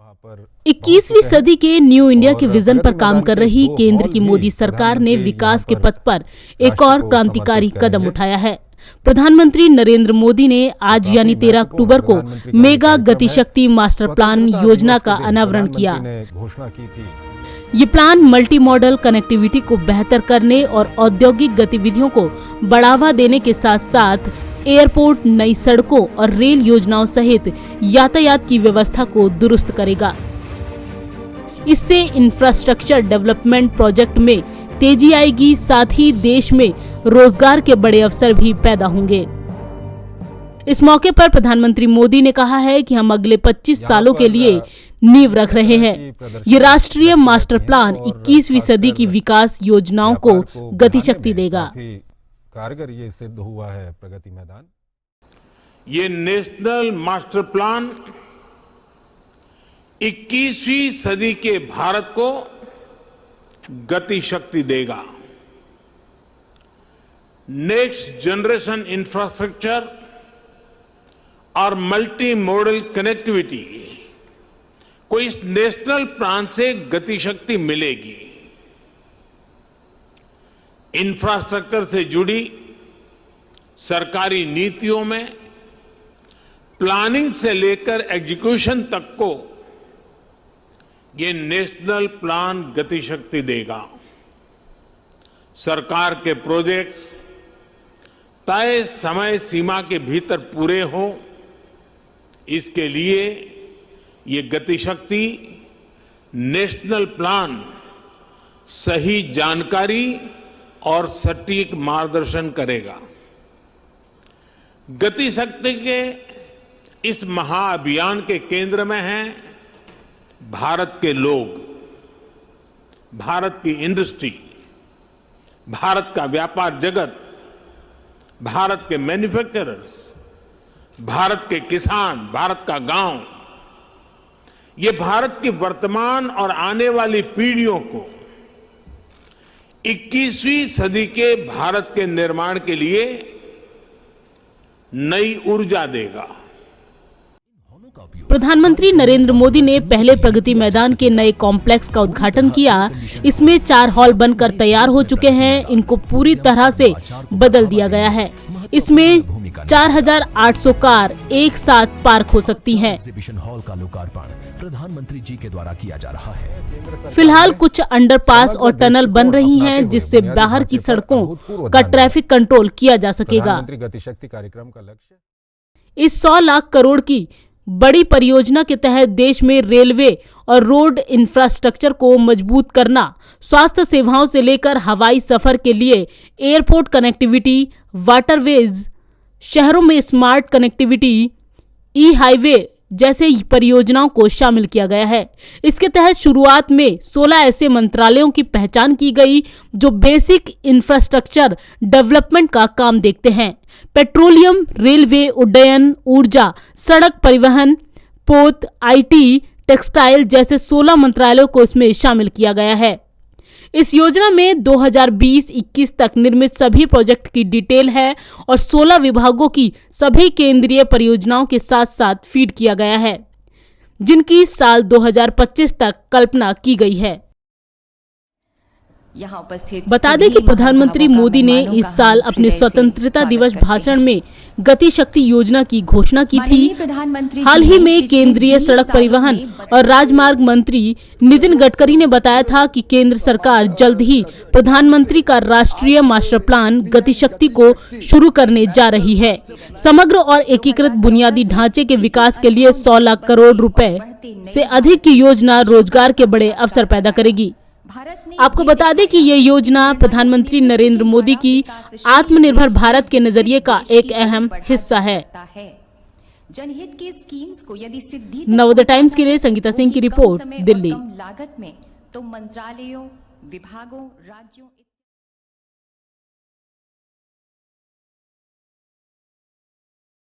21वीं सदी के न्यू इंडिया के विजन पर काम कर रही केंद्र की मोदी सरकार ने विकास के पथ पर एक और क्रांतिकारी कदम उठाया है। प्रधानमंत्री नरेंद्र मोदी ने आज यानी 13 अक्टूबर को मेगा गतिशक्ति मास्टर प्लान योजना का अनावरण किया। ये प्लान मल्टी मॉडल कनेक्टिविटी को बेहतर करने और औद्योगिक गतिविधियों को बढ़ावा देने के साथ साथ एयरपोर्ट, नई सड़कों और रेल योजनाओं सहित यातायात की व्यवस्था को दुरुस्त करेगा। इससे इंफ्रास्ट्रक्चर डेवलपमेंट प्रोजेक्ट में तेजी आएगी, साथ ही देश में रोजगार के बड़े अवसर भी पैदा होंगे। इस मौके पर प्रधानमंत्री मोदी ने कहा है कि हम अगले 25 सालों के लिए नींव रख रहे हैं। ये राष्ट्रीय मास्टर प्लान 21वीं सदी की विकास योजनाओं को गतिशक्ति देगा। कारगर ये सिद्ध हुआ है प्रगति मैदान। ये नेशनल मास्टर प्लान 21वीं सदी के भारत को गति शक्ति देगा। नेक्स्ट जनरेशन इंफ्रास्ट्रक्चर और मल्टी मॉडल कनेक्टिविटी को इस नेशनल प्लान से गति शक्ति मिलेगी। इंफ्रास्ट्रक्चर से जुड़ी सरकारी नीतियों में प्लानिंग से लेकर एग्जीक्यूशन तक को ये नेशनल प्लान गतिशक्ति देगा। सरकार के प्रोजेक्ट्स तय समय सीमा के भीतर पूरे हों, इसके लिए ये गतिशक्ति नेशनल प्लान सही जानकारी और सटीक मार्गदर्शन करेगा। गति शक्ति के इस महाअभियान के केंद्र में हैं भारत के लोग, भारत की इंडस्ट्री, भारत का व्यापार जगत, भारत के मैन्युफैक्चरर्स, भारत के किसान, भारत का गांव। ये भारत की वर्तमान और आने वाली पीढ़ियों को 21वीं सदी के भारत के निर्माण के लिए नई ऊर्जा देगा। प्रधानमंत्री नरेंद्र मोदी ने पहले प्रगति मैदान के नए कॉम्प्लेक्स का उद्घाटन किया। इसमें 4 हॉल बनकर तैयार हो चुके हैं। इनको पूरी तरह से बदल दिया गया है। इसमें 4800 कार एक साथ पार्क हो सकती हैं। हॉल का लोकार्पण प्रधानमंत्री जी के द्वारा किया जा रहा है। फिलहाल कुछ अंडरपास और टनल बन रही हैं, जिससे बाहर की सड़कों का ट्रैफिक कंट्रोल किया जा सकेगा। गतिशक्ति कार्यक्रम का लक्ष्य इस 100 लाख करोड़ की बड़ी परियोजना के तहत देश में रेलवे और रोड इंफ्रास्ट्रक्चर को मजबूत करना, स्वास्थ्य सेवाओं से लेकर हवाई सफर के लिए एयरपोर्ट कनेक्टिविटी, वाटरवेज, शहरों में स्मार्ट कनेक्टिविटी, ई हाईवे जैसे परियोजनाओं को शामिल किया गया है। इसके तहत शुरुआत में 16 ऐसे मंत्रालयों की पहचान की गई जो बेसिक इंफ्रास्ट्रक्चर डेवलपमेंट का काम देखते हैं। पेट्रोलियम, रेलवे, उड्डयन, ऊर्जा, सड़क परिवहन, पोत, आईटी, टेक्सटाइल जैसे 16 मंत्रालयों को इसमें शामिल किया गया है। इस योजना में 2020-21 तक निर्मित सभी प्रोजेक्ट की डिटेल है और 16 विभागों की सभी केंद्रीय परियोजनाओं के साथ साथ फीड किया गया है, जिनकी साल 2025 तक कल्पना की गई है। बता दें कि प्रधानमंत्री मोदी ने इस साल अपने स्वतंत्रता दिवस भाषण में गति शक्ति योजना की घोषणा की थी। हाल ही में केंद्रीय सड़क परिवहन और राजमार्ग मंत्री नितिन गडकरी ने बताया था कि केंद्र सरकार जल्द ही प्रधानमंत्री का राष्ट्रीय मास्टर प्लान गति शक्ति को शुरू करने जा रही है। समग्र और एकीकृत बुनियादी ढांचे के विकास के लिए 100 लाख करोड़ रुपए से अधिक की योजना रोजगार के बड़े अवसर पैदा करेगी। आपको बता दें कि ये योजना प्रधानमंत्री नरेंद्र मोदी की आत्मनिर्भर भारत के नजरिए का एक अहम हिस्सा है। जनहित की स्कीम्स को यदि सिद्धि नवोदय टाइम्स के लिए संगीता सिंह की रिपोर्ट, दिल्ली। लागत में तो मंत्रालयों, विभागों, राज्यों